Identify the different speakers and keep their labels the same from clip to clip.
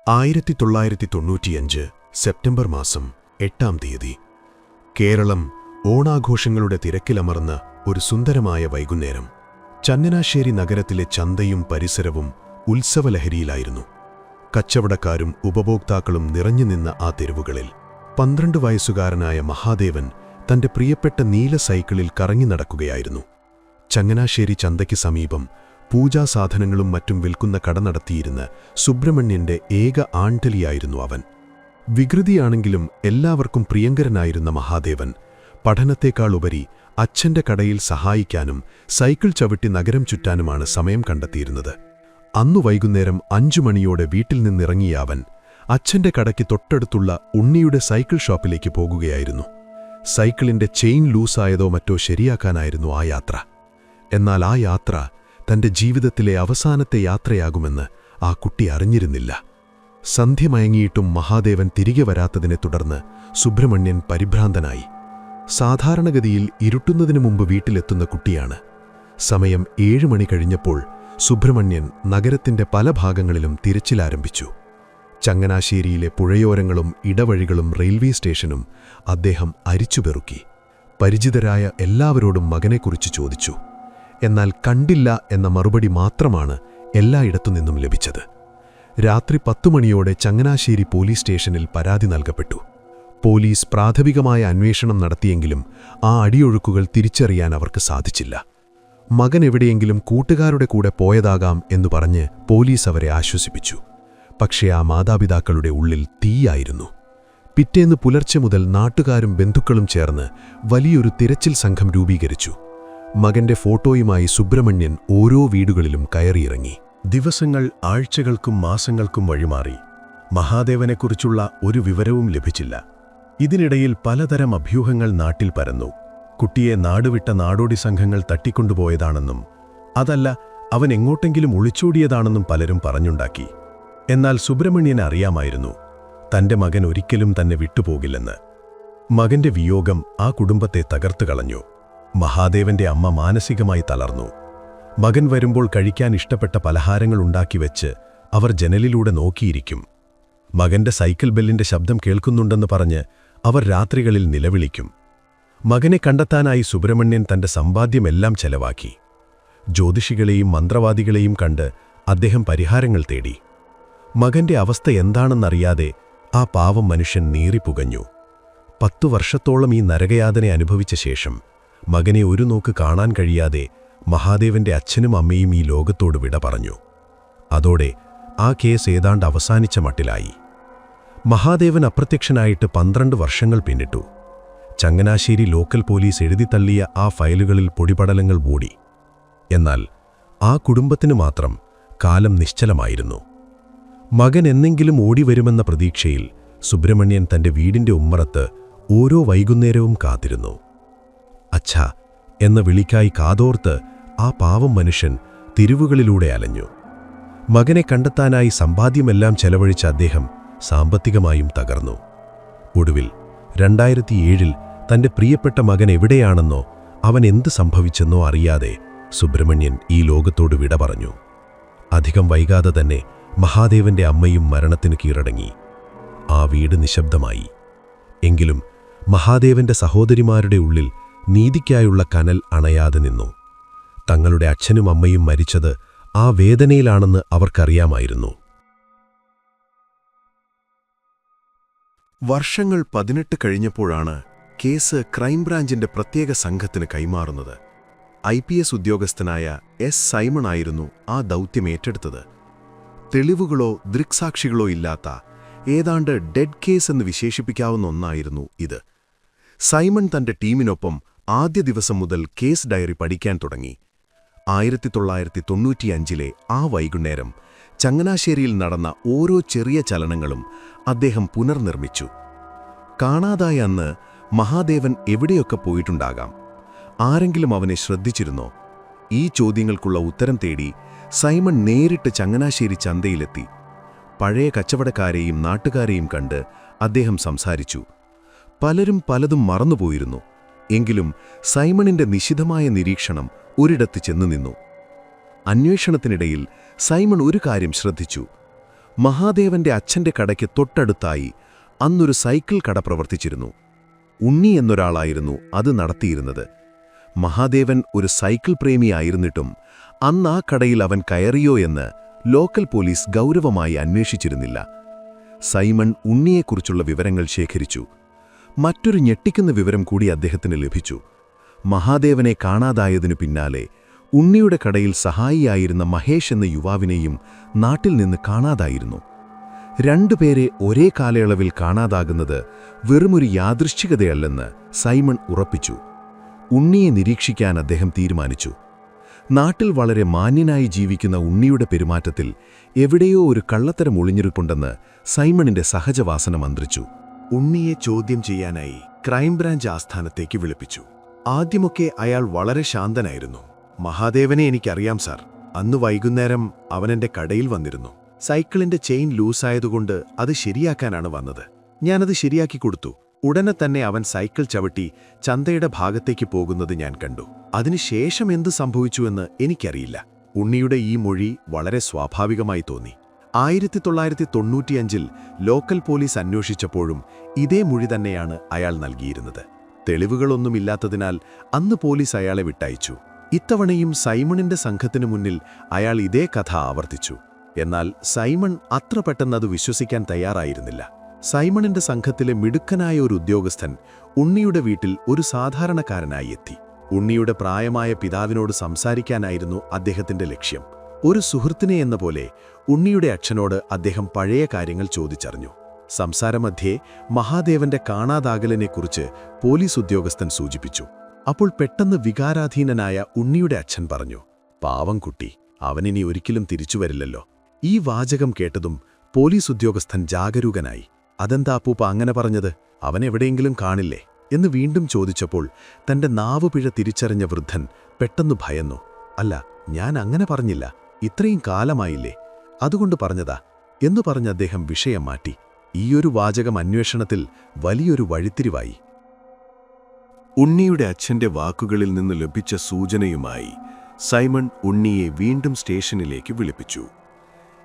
Speaker 1: 1995 September മാസം 8-ാം തീയതി കേരളം ഓണാഘോഷങ്ങളുടെ തിരക്കിലമർന്ന ഒരു സുന്ദരമായ വൈകുന്നേരം. ചങ്ങനാശ്ശേരി നഗരത്തിലെ ചന്തയും പരിസരവും ഉത്സവലഹരിയിലായിരുന്നു. കച്ചവടക്കാരും ഉപഭോക്താക്കളും നിറഞ്ഞുനിന്ന ആ തെരുവുകളിൽ 12 വയസ്സുകാരനായ മഹാദേവൻ തന്റെ പ്രിയപ്പെട്ട നീല സൈക്കിളിൽ കറങ്ങി നടക്കുകയായിരുന്നു. ചങ്ങനാശ്ശേരി ചന്തയ്ക്ക് സമീപം പൂജാസാധനങ്ങളും മറ്റും വിൽക്കുന്ന കട നടത്തിയിരുന്ന സുബ്രഹ്മണ്യന്റെ ഏക ആൺതലിയായിരുന്നു അവൻ. വികൃതിയാണെങ്കിലും എല്ലാവർക്കും പ്രിയങ്കരനായിരുന്ന മഹാദേവൻ പഠനത്തേക്കാളുപരി അച്ഛന്റെ കടയിൽ സഹായിക്കാനും സൈക്കിൾ ചവിട്ടി നഗരം ചുറ്റാനുമാണ് സമയം കണ്ടെത്തിയിരുന്നത്. അന്നു വൈകുന്നേരം 5 മണിയോടെ വീട്ടിൽ നിന്നിറങ്ങിയ അവൻ അച്ഛന്റെ കടയ്ക്ക് തൊട്ടടുത്തുള്ള ഉണ്ണിയുടെ സൈക്കിൾ ഷോപ്പിലേക്ക് പോകുകയായിരുന്നു. സൈക്കിളിന്റെ ചെയിൻ ലൂസായതോ മറ്റോ ശരിയാക്കാനായിരുന്നു ആ യാത്ര. എന്നാൽ ആ യാത്ര തന്റെ ജീവിതത്തിലെ അവസാനത്തെ യാത്രയാകുമെന്ന് ആ കുട്ടി അറിഞ്ഞിരുന്നില്ല. സന്ധ്യ മയങ്ങിയിട്ടും മഹാദേവൻ തിരികെ വരാത്തതിനെ തുടർന്ന് സുബ്രഹ്മണ്യൻ പരിഭ്രാന്തനായി. സാധാരണഗതിയിൽ ഇരുട്ടുന്നതിനു മുമ്പ് വീട്ടിലെത്തുന്ന കുട്ടിയാണ്. സമയം 7 മണി കഴിഞ്ഞപ്പോൾ സുബ്രഹ്മണ്യൻ നഗരത്തിന്റെ പല ഭാഗങ്ങളിലും തിരച്ചിലാരംഭിച്ചു. ചങ്ങനാശ്ശേരിയിലെ പുഴയോരങ്ങളും ഇടവഴികളും റെയിൽവേ സ്റ്റേഷനും അദ്ദേഹം അരിച്ചുപെറുക്കി. പരിചിതരായ എല്ലാവരോടും മകനെക്കുറിച്ച് ചോദിച്ചു. എന്നാൽ കണ്ടില്ല എന്ന മറുപടി മാത്രമാണ് എല്ലായിടത്തുനിന്നും ലഭിച്ചത്. രാത്രി 10 മണിയോടെ ചങ്ങനാശ്ശേരി പോലീസ് സ്റ്റേഷനിൽ പരാതി നൽകപ്പെട്ടു. പോലീസ് പ്രാഥമികമായ അന്വേഷണം നടത്തിയെങ്കിലും ആ അടിയൊഴുക്കുകൾ തിരിച്ചറിയാൻ അവർക്ക് സാധിച്ചില്ല. മകൻ എവിടെയെങ്കിലും കൂട്ടുകാരുടെ കൂടെ പോയതാകാം എന്നു പറഞ്ഞ് പോലീസ് അവരെ ആശ്വസിപ്പിച്ചു. പക്ഷേ ആ മാതാപിതാക്കളുടെ ഉള്ളിൽ തീയായിരുന്നു. പിറ്റേന്ന് പുലർച്ചെ മുതൽ നാട്ടുകാരും ബന്ധുക്കളും ചേർന്ന് വലിയൊരു തിരച്ചിൽ സംഘം രൂപീകരിച്ചു. മകന്റെ ഫോട്ടോയുമായി സുബ്രഹ്മണ്യൻ ഓരോ വീടുകളിലും കയറിയിറങ്ങി. ദിവസങ്ങൾ ആഴ്ചകൾക്കും മാസങ്ങൾക്കും വഴിമാറി. മഹാദേവനെക്കുറിച്ചുള്ള ഒരു വിവരവും ലഭിച്ചില്ല. ഇതിനിടയിൽ പലതരം അഭ്യൂഹങ്ങൾ നാട്ടിൽ പരന്നു. കുട്ടിയെ നാടുവിട്ട നാടോടി സംഘങ്ങൾ തട്ടിക്കൊണ്ടുപോയതാണെന്നും അതല്ല അവൻ എങ്ങോട്ടെങ്കിലും ഒളിച്ചോടിയതാണെന്നും പലരും പറഞ്ഞുണ്ടാക്കി. എന്നാൽ സുബ്രഹ്മണ്യന് അറിയാമായിരുന്നു തന്റെ മകൻ ഒരിക്കലും തന്നെ വിട്ടുപോകില്ലെന്ന്. മകന്റെ വിയോഗം ആ കുടുംബത്തെ തകർത്തുകളഞ്ഞു. മഹാദേവന്റെ അമ്മ മാനസികമായി തളർന്നു. മകൻ വരുമ്പോൾ കഴിക്കാൻ ഇഷ്ടപ്പെട്ട പലഹാരങ്ങൾ ഉണ്ടാക്കിവെച്ച് അവർ ജനലിലൂടെ നോക്കിയിരിക്കും. മകന്റെ സൈക്കിൾ ബെല്ലിന്റെ ശബ്ദം കേൾക്കുന്നുണ്ടെന്ന് പറഞ്ഞ് അവർ രാത്രികളിൽ നിലവിളിക്കും. മകനെ കണ്ടെത്താനായി സുബ്രഹ്മണ്യൻ തന്റെ സമ്പാദ്യമെല്ലാം ചെലവാക്കി. ജ്യോതിഷികളെയും മന്ത്രവാദികളെയും കണ്ട് അദ്ദേഹം പരിഹാരങ്ങൾ തേടി. മകന്റെ അവസ്ഥ എന്താണെന്നറിയാതെ ആ പാവം മനുഷ്യൻ നീറിപ്പുകഞ്ഞു. 10 വർഷത്തോളം ഈ നരകയാതന അനുഭവിച്ച ശേഷം മകനെ ഒരു നോക്ക് കാണാൻ കഴിയാതെ മഹാദേവന്റെ അച്ഛനും അമ്മയും ഈ ലോകത്തോട് വിട പറഞ്ഞു. അതോടെ ആ കേസ് ഏതാണ്ട് അവസാനിച്ച മട്ടിലായി. മഹാദേവൻ അപ്രത്യക്ഷനായിട്ട് 12 വർഷങ്ങൾ പിന്നിട്ടു. ചങ്ങനാശ്ശേരി ലോക്കൽ പോലീസ് എഴുതിത്തള്ളിയ ആ ഫയലുകളിൽ പൊടിപടലങ്ങൾ മൂടി. എന്നാൽ ആ കുടുംബത്തിനു മാത്രം കാലം നിശ്ചലമായിരുന്നു. മകൻ എന്നെങ്കിലും ഓടിവരുമെന്ന പ്രതീക്ഷയിൽ സുബ്രഹ്മണ്യൻ തന്റെ വീടിന്റെ ഉമ്മറത്ത് ഓരോ വൈകുന്നേരവും കാത്തിരുന്നു. അച്ഛാ എന്ന വിളിക്കായി കാതോർത്ത് ആ പാവം മനുഷ്യൻ തിരുവുകളിലൂടെ അലഞ്ഞു. മകനെ കണ്ടെത്താനായി സമ്പാദ്യമെല്ലാം ചെലവഴിച്ച അദ്ദേഹം സാമ്പത്തികമായും തകർന്നു. ഒടുവിൽ 2007 തന്റെ പ്രിയപ്പെട്ട മകൻ എവിടെയാണെന്നോ അവൻ എന്ത് സംഭവിച്ചെന്നോ അറിയാതെ സുബ്രഹ്മണ്യൻ ഈ ലോകത്തോട് വിട പറഞ്ഞു. അധികം വൈകാതെ തന്നെ മഹാദേവന്റെ അമ്മയും മരണത്തിന് കീഴടങ്ങി. ആ വീട് നിശബ്ദമായി. എങ്കിലും മഹാദേവന്റെ സഹോദരിമാരുടെ ഉള്ളിൽ നീതിക്കായുള്ള കനൽ അണയാതെ നിന്നു. തങ്ങളുടെ അച്ഛനും അമ്മയും മരിച്ചത് ആ വേദനയിലാണെന്ന് അവർക്കറിയാമായിരുന്നു. വർഷങ്ങൾ 18 കഴിഞ്ഞപ്പോഴാണ് കേസ് ക്രൈംബ്രാഞ്ചിന്റെ പ്രത്യേക സംഘത്തിന് കൈമാറുന്നത്. IPS ഉദ്യോഗസ്ഥനായ എസ് സൈമൺ ആയിരുന്നു ആ ദൗത്യം ഏറ്റെടുത്തത്. തെളിവുകളോ ദൃക്സാക്ഷികളോ ഇല്ലാത്ത ഏതാണ്ട് ഡെഡ് കേസ് എന്ന് വിശേഷിപ്പിക്കാവുന്ന ഒന്നായിരുന്നു ഇത്. സൈമൺ തന്റെ ടീമിനൊപ്പം ആദ്യ ദിവസം മുതൽ കേസ് ഡയറി പഠിക്കാൻ തുടങ്ങി. 1995 ആ വൈകുന്നേരം ചങ്ങനാശ്ശേരിയിൽ നടന്ന ഓരോ ചെറിയ ചലനങ്ങളും അദ്ദേഹം പുനർനിർമ്മിച്ചു. കാണാതായ അന്ന് മഹാദേവൻ എവിടെയൊക്കെ പോയിട്ടുണ്ടാകാം. ആരെങ്കിലും അവനെ ശ്രദ്ധിച്ചിരുന്നോ? ഈ ചോദ്യങ്ങൾക്കുള്ള ഉത്തരം തേടി സൈമൺ നേരിട്ട് ചങ്ങനാശ്ശേരി ചന്തയിലെത്തി. പഴയ കച്ചവടക്കാരെയും നാട്ടുകാരെയും കണ്ട് അദ്ദേഹം സംസാരിച്ചു. പലരും പലതും മറന്നുപോയിരുന്നു. എങ്കിലും സൈമണിന്റെ നിശിതമായ നിരീക്ഷണം ഒരിടത്ത് ചെന്നു നിന്നു. അന്വേഷണത്തിനിടയിൽ സൈമൺ ഒരു കാര്യം ശ്രദ്ധിച്ചു.
Speaker 2: മഹാദേവന്റെ അച്ഛന്റെ കടയ്ക്ക് തൊട്ടടുത്തായി അന്നൊരു സൈക്കിൾ കട പ്രവർത്തിച്ചിരുന്നു. ഉണ്ണി എന്നൊരാളായിരുന്നു അത് നടത്തിയിരുന്നത്. മഹാദേവൻ ഒരു സൈക്കിൾ പ്രേമിയായിരുന്നിട്ടും അന്ന് ആ കടയിൽ അവൻ കയറിയോ എന്ന് ലോക്കൽ പോലീസ് ഗൗരവമായി അന്വേഷിച്ചിരുന്നില്ല. സൈമൺ ഉണ്ണിയെക്കുറിച്ചുള്ള വിവരങ്ങൾ ശേഖരിച്ചു. മറ്റൊരു ഞെട്ടിക്കുന്ന വിവരം കൂടി അദ്ദേഹത്തിന് ലഭിച്ചു. മഹാദേവനെ കാണാതായതിനു പിന്നാലെ ഉണ്ണിയുടെ കടയിൽ സഹായിയായിരുന്ന മഹേഷ് എന്ന യുവാവിനെയും നാട്ടിൽ നിന്ന് കാണാതായിരുന്നു. രണ്ടുപേരെ ഒരേ കാലയളവിൽ കാണാതാകുന്നത് വെറുമൊരു യാദൃശ്ചികതയല്ലെന്ന് സൈമൺ ഉറപ്പിച്ചു. ഉണ്ണിയെ നിരീക്ഷിക്കാൻ അദ്ദേഹം തീരുമാനിച്ചു. നാട്ടിൽ വളരെ മാന്യനായി ജീവിക്കുന്ന ഉണ്ണിയുടെ പെരുമാറ്റത്തിൽ എവിടെയോ ഒരു കള്ളത്തരം ഒളിഞ്ഞിരിപ്പുണ്ടെന്ന് സൈമണിന്റെ സഹജവാസന മന്ത്രിച്ചു.
Speaker 1: ഉണ്ണിയെ ചോദ്യം ചെയ്യാനായി ക്രൈംബ്രാഞ്ച് ആസ്ഥാനത്തേക്ക് വിളിപ്പിച്ചു. ആദ്യമൊക്കെ അയാൾ വളരെ ശാന്തനായിരുന്നു. മഹാദേവനെ എനിക്കറിയാം സാർ. അന്ന് വൈകുന്നേരം അവനെന്റെ കടയിൽ വന്നിരുന്നു. സൈക്കിളിന്റെ ചെയിൻ ലൂസായതുകൊണ്ട് അത് ശരിയാക്കാനാണ് വന്നത്. ഞാനത് ശരിയാക്കി കൊടുത്തു. ഉടനെ തന്നെ അവൻ സൈക്കിൾ ചവിട്ടി ചന്തയുടെ ഭാഗത്തേക്ക് പോകുന്നത് ഞാൻ കണ്ടു. അതിനുശേഷം എന്ത് സംഭവിച്ചുവെന്ന് എനിക്കറിയില്ല. ഉണ്ണിയുടെ ഈ മൊഴി വളരെ സ്വാഭാവികമായി തോന്നി. 1995-ൽ ലോക്കൽ പോലീസ് അന്വേഷിച്ചപ്പോഴും ഇതേ മൊഴി തന്നെയാണ് അയാൾ നൽകിയിരുന്നത്. തെളിവുകളൊന്നുമില്ലാത്തതിനാൽ അന്ന് പോലീസ് അയാളെ വിട്ടയച്ചു. ഇത്തവണയും സൈമണിന്റെ സംഘത്തിനു മുന്നിൽ അയാൾ ഇതേ കഥ ആവർത്തിച്ചു. എന്നാൽ സൈമൺ അത്ര പെട്ടെന്നത് വിശ്വസിക്കാൻ തയ്യാറായിരുന്നില്ല. സൈമണിന്റെ സംഘത്തിലെ മിടുക്കനായ ഒരു ഉദ്യോഗസ്ഥൻ ഉണ്ണിയുടെ വീട്ടിൽ ഒരു സാധാരണക്കാരനായി എത്തി. ഉണ്ണിയുടെ പ്രായമായ പിതാവിനോട് സംസാരിക്കാനായിരുന്നു അദ്ദേഹത്തിന്റെ ലക്ഷ്യം. ഒരു സുഹൃത്തിനെ എന്ന പോലെ ഉണ്ണിയുടെ അച്ഛനോട് അദ്ദേഹം പഴയ കാര്യങ്ങൾ ചോദിച്ചറിഞ്ഞു. സംസാരമധ്യേ മഹാദേവന്റെ കാണാതാകലിനെക്കുറിച്ച് പോലീസ് ഉദ്യോഗസ്ഥൻ സൂചിപ്പിച്ചു. അപ്പോൾ പെട്ടെന്ന് വികാരാധീനനായ ഉണ്ണിയുടെ അച്ഛൻ പറഞ്ഞു, "പാവം കുട്ടി, അവനിനി ഒരിക്കലും തിരിച്ചുവരില്ലല്ലോ." ഈ വാചകം കേട്ടതും പോലീസ് ഉദ്യോഗസ്ഥൻ ജാഗരൂകനായി. "അതെന്താ അപ്പൂപ്പ അങ്ങനെ പറഞ്ഞത്? അവനെവിടെയെങ്കിലും കാണില്ലേ?" എന്ന് വീണ്ടും ചോദിച്ചപ്പോൾ തന്റെ നാവുപിഴ തിരിച്ചറിഞ്ഞ വൃദ്ധൻ പെട്ടെന്ന് ഭയന്നു. "അല്ല, ഞാൻ അങ്ങനെ പറഞ്ഞില്ല. ഇത്രയും കാലമായില്ലേ, അതുകൊണ്ട് പറഞ്ഞതാ" എന്നു പറഞ്ഞ് അദ്ദേഹം വിഷയം മാറ്റി. ഈയൊരു വാചകം അന്വേഷണത്തിൽ വലിയൊരു വഴിത്തിരിവായി.
Speaker 2: ഉണ്ണിയുടെ അച്ഛന്റെ വാക്കുകളിൽ നിന്ന് ലഭിച്ച സൂചനയുമായി സൈമൺ ഉണ്ണിയെ വീണ്ടും സ്റ്റേഷനിലേക്ക് വിളിപ്പിച്ചു.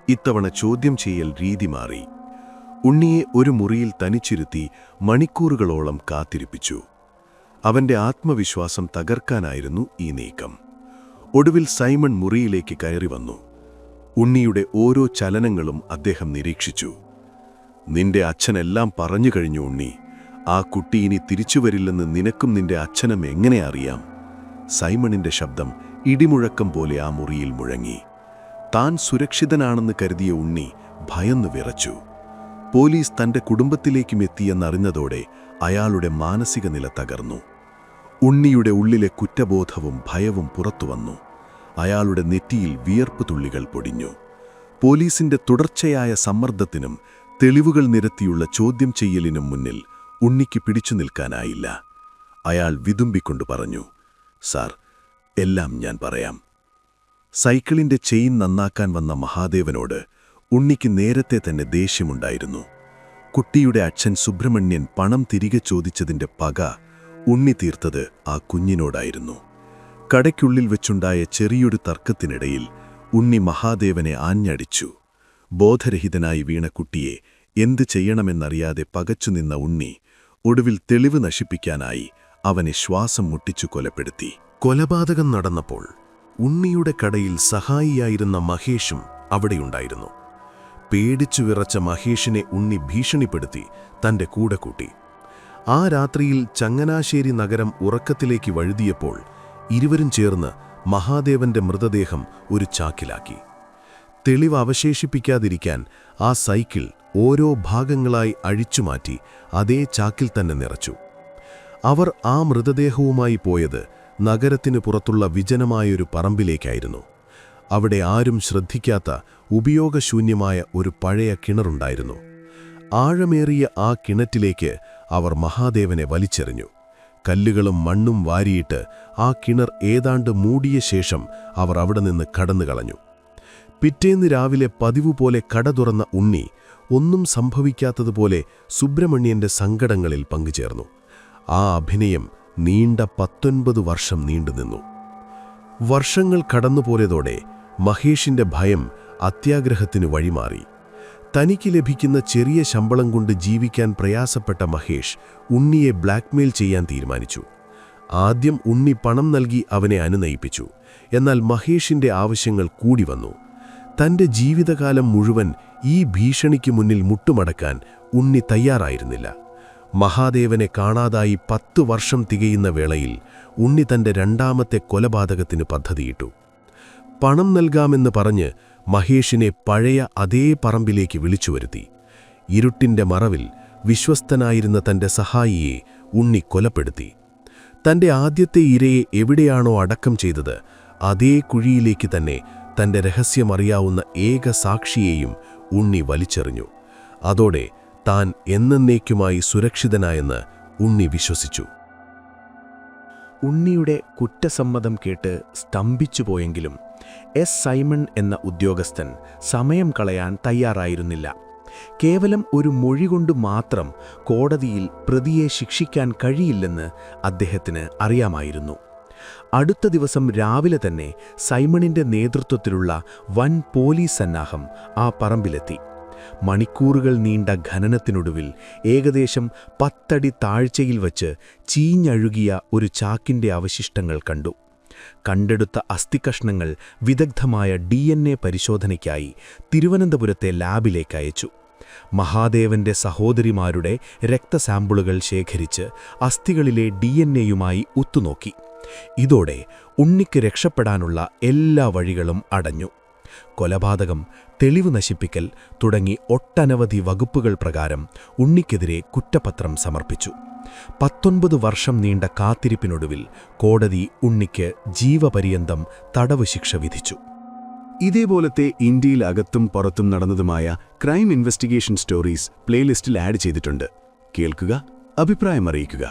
Speaker 2: ഇത്തവണ ചോദ്യം ചെയ്യൽ രീതി മാറി. ഉണ്ണിയെ ഒരു മുറിയിൽ തനിച്ചിരുത്തി മണിക്കൂറുകളോളം കാത്തിരിപ്പിച്ചു. അവന്റെ ആത്മവിശ്വാസം തകർക്കാനായിരുന്നു ഈ നീക്കം. ഒടുവിൽ സൈമൺ മുറിയിലേക്ക് കയറി വന്നു. ഉണ്ണിയുടെ ഓരോ ചലനങ്ങളും അദ്ദേഹം നിരീക്ഷിച്ചു. "നിന്റെ അച്ഛനെല്ലാം പറഞ്ഞു കഴിഞ്ഞു ഉണ്ണി. ആ കുട്ടി ഇനി തിരിച്ചുവരില്ലെന്ന് നിനക്കും നിന്റെ അച്ഛനും എങ്ങനെ അറിയാം?" സൈമണിന്റെ ശബ്ദം ഇടിമുഴക്കം പോലെ ആ മുറിയിൽ മുഴങ്ങി. താൻ സുരക്ഷിതനാണെന്ന് കരുതിയ ഉണ്ണി ഭയന്നു വിറച്ചു. പോലീസ് തന്റെ കുടുംബത്തിലേക്കും എത്തിയെന്നറിഞ്ഞതോടെ അയാളുടെ മാനസിക നില തകർന്നു. ഉണ്ണിയുടെ ഉള്ളിലെ കുറ്റബോധവും ഭയവും പുറത്തുവന്നു. അയാളുടെ നെറ്റിയിൽ വിയർപ്പ് തുള്ളികൾ പൊടിഞ്ഞു. പോലീസിന്റെ തുടർച്ചയായ സമ്മർദ്ദത്തിനും തെളിവുകൾ നിരത്തിയുള്ള ചോദ്യം ചെയ്യലിനും മുന്നിൽ ഉണ്ണിക്ക് പിടിച്ചു നിൽക്കാനായില്ല. അയാൾ വിതുമ്പിക്കൊണ്ടു പറഞ്ഞു, "സാർ, എല്ലാം ഞാൻ പറയാം." സൈക്കിളിന്റെ ചെയിൻ നന്നാക്കാൻ വന്ന മഹാദേവനോട് ഉണ്ണിക്ക് നേരത്തെ തന്നെ ദേഷ്യമുണ്ടായിരുന്നു. കുട്ടിയുടെ അച്ഛൻ സുബ്രഹ്മണ്യൻ പണം തിരികെ ചോദിച്ചതിന്റെ പക ഉണ്ണി തീർത്തത് ആ കുഞ്ഞിനോടായിരുന്നു. കടയ്ക്കുള്ളിൽ വെച്ചുണ്ടായ ചെറിയൊരു തർക്കത്തിനിടയിൽ ഉണ്ണി മഹാദേവനെ ആഞ്ഞടിച്ചു. ബോധരഹിതനായി വീണ കുട്ടിയെ എന്തു ചെയ്യണമെന്നറിയാതെ പകച്ചുനിന്ന ഉണ്ണി ഒടുവിൽ തെളിവ് നശിപ്പിക്കാനായി അവനെ ശ്വാസം മുട്ടിച്ചു കൊലപ്പെടുത്തി. കൊലപാതകം നടന്നപ്പോൾ ഉണ്ണിയുടെ കടയിൽ സഹായിയായിരുന്ന മഹേഷും അവിടെയുണ്ടായിരുന്നു. പേടിച്ചു വിറച്ച മഹേഷിനെ ഉണ്ണി ഭീഷണിപ്പെടുത്തി തന്റെ കൂടെ കൂട്ടി. ആ രാത്രിയിൽ ചങ്ങനാശ്ശേരി നഗരം ഉറക്കത്തിലേക്ക് വഴുതിയപ്പോൾ ഇരുവരും ചേർന്ന് മഹാദേവന്റെ മൃതദേഹം ഒരു ചാക്കിലാക്കി. തെളിവ് അവശേഷിപ്പിക്കാതിരിക്കാൻ ആ സൈക്കിൾ ഓരോ ഭാഗങ്ങളായി അഴിച്ചുമാറ്റി അതേ ചാക്കിൽ തന്നെ നിറച്ചു. അവർ ആ മൃതദേഹവുമായി പോയത് നഗരത്തിനു പുറത്തുള്ള വിജനമായൊരു പറമ്പിലേക്കായിരുന്നു. അവിടെ ആരും ശ്രദ്ധിക്കാത്ത ഉപയോഗശൂന്യമായ ഒരു പഴയ കിണറുണ്ടായിരുന്നു. ആഴമേറിയ ആ കിണറ്റിലേക്ക് അവർ മഹാദേവനെ വലിച്ചെറിഞ്ഞു. കല്ലുകളും മണ്ണും വാരിയിട്ട് ആ കിണർ ഏതാണ്ട് മൂടിയ ശേഷം അവർ അവിടെ നിന്ന് കടന്നുകളഞ്ഞു. പിറ്റേന്ന് രാവിലെ പതിവുപോലെ കട തുറന്ന ഉണ്ണി ഒന്നും സംഭവിക്കാത്തതുപോലെ സുബ്രഹ്മണ്യന്റെ സങ്കടങ്ങളിൽ പങ്കുചേർന്നു. ആ അഭിനയം നീണ്ട 19 വർഷം നീണ്ടുനിന്നു. വർഷങ്ങൾ കടന്നുപോയതോടെ മഹേഷിന്റെ ഭയം അത്യാഗ്രഹത്തിനു വഴിമാറി. തനിക്ക് ലഭിക്കുന്ന ചെറിയ ശമ്പളം കൊണ്ട് ജീവിക്കാൻ പ്രയാസപ്പെട്ട മഹേഷ് ഉണ്ണിയെ ബ്ലാക്ക്മെയിൽ ചെയ്യാൻ തീരുമാനിച്ചു. ആദ്യം ഉണ്ണി പണം നൽകി അവനെ അനുനയിപ്പിച്ചു. എന്നാൽ മഹേഷിന്റെ ആവശ്യങ്ങൾ കൂടി വന്നു. തന്റെ ജീവിതകാലം മുഴുവൻ ഈ ഭീഷണിക്ക് മുന്നിൽ മുട്ടുമടക്കാൻ ഉണ്ണി തയ്യാറായിരുന്നില്ല. മഹാദേവനെ കാണാതായി 10 വർഷം തികയുന്ന വേളയിൽ ഉണ്ണി തന്റെ രണ്ടാമത്തെ കൊലപാതകത്തിന് പദ്ധതിയിട്ടു. പണം നൽകാമെന്ന് പറഞ്ഞ് മഹേഷിനെ പഴയ അതേ പറമ്പിലേക്ക് വിളിച്ചുവരുത്തി. ഇരുട്ടിന്റെ മറവിൽ വിശ്വസ്തനായിരുന്ന തന്റെ സഹായിയെ ഉണ്ണി കൊലപ്പെടുത്തി. തന്റെ ആദ്യത്തെ ഇരയെ എവിടെയാണോ അടക്കം ചെയ്തത് അതേ കുഴിയിലേക്ക് തന്നെ തന്റെ രഹസ്യമറിയാവുന്ന ഏക സാക്ഷിയെയും ഉണ്ണി വലിച്ചെറിഞ്ഞു. അതോടെ താൻ എന്നേക്കുമായി സുരക്ഷിതനായെന്ന് ഉണ്ണി വിശ്വസിച്ചു.
Speaker 3: ഉണ്ണിയുടെ കുറ്റസമ്മതം കേട്ട് സ്തംഭിച്ചുപോയെങ്കിലും സൈമൺ എന്ന ഉദ്യോഗസ്ഥൻ സമയം കളയാൻ തയ്യാറായിരുന്നില്ല. കേവലം ഒരു മൊഴി കൊണ്ട് മാത്രം കോടതിയിൽ പ്രതിയെ ശിക്ഷിക്കാൻ കഴിയില്ലെന്ന് അദ്ദേഹത്തിന് അറിയാമായിരുന്നു. അടുത്ത ദിവസം രാവിലെ തന്നെ സൈമണിന്റെ നേതൃത്വത്തിലുള്ള വൻ പോലീസ് സന്നാഹം ആ പറമ്പിലെത്തി. മണിക്കൂറുകൾ നീണ്ട ഖനനത്തിനൊടുവിൽ ഏകദേശം 10 അടി താഴ്ചയിൽ വച്ച് ചീഞ്ഞഴുകിയ ഒരു ചാക്കിന്റെ അവശിഷ്ടങ്ങൾ കണ്ടു. കണ്ടെടുത്ത അസ്ഥികഷ്ണങ്ങൾ വിദഗ്ധമായ DNA പരിശോധനയ്ക്കായി തിരുവനന്തപുരത്തെ ലാബിലേക്ക് അയച്ചു. മഹാദേവന്റെ സഹോദരിമാരുടെ രക്തസാമ്പിളുകൾ ശേഖരിച്ച് അസ്ഥികളിലെ DNAയുമായി ഒത്തുനോക്കി. ഇതോടെ ഉണ്ണിക്ക് രക്ഷപ്പെടാനുള്ള എല്ലാ വഴികളും അടഞ്ഞു. കൊലപാതകം, തെളിവ് നശിപ്പിക്കൽ തുടങ്ങി ഒട്ടനവധി വകുപ്പുകൾ പ്രകാരം ഉണ്ണിക്കെതിരെ കുറ്റപത്രം സമർപ്പിച്ചു. 19 വർഷം നീണ്ട കാത്തിരിപ്പിനൊടുവിൽ കോടതി ഉണ്ണിക്ക് ജീവപര്യന്തം തടവ് ശിക്ഷ വിധിച്ചു.
Speaker 4: ഇതേപോലത്തെ ഇന്ത്യയിൽ അകത്തും പുറത്തും നടന്നതുമായ ക്രൈം ഇൻവെസ്റ്റിഗേഷൻ സ്റ്റോറീസ് പ്ലേലിസ്റ്റിൽ ആഡ് ചെയ്തിട്ടുണ്ട്. കേൾക്കുക, അഭിപ്രായം അറിയിക്കുക.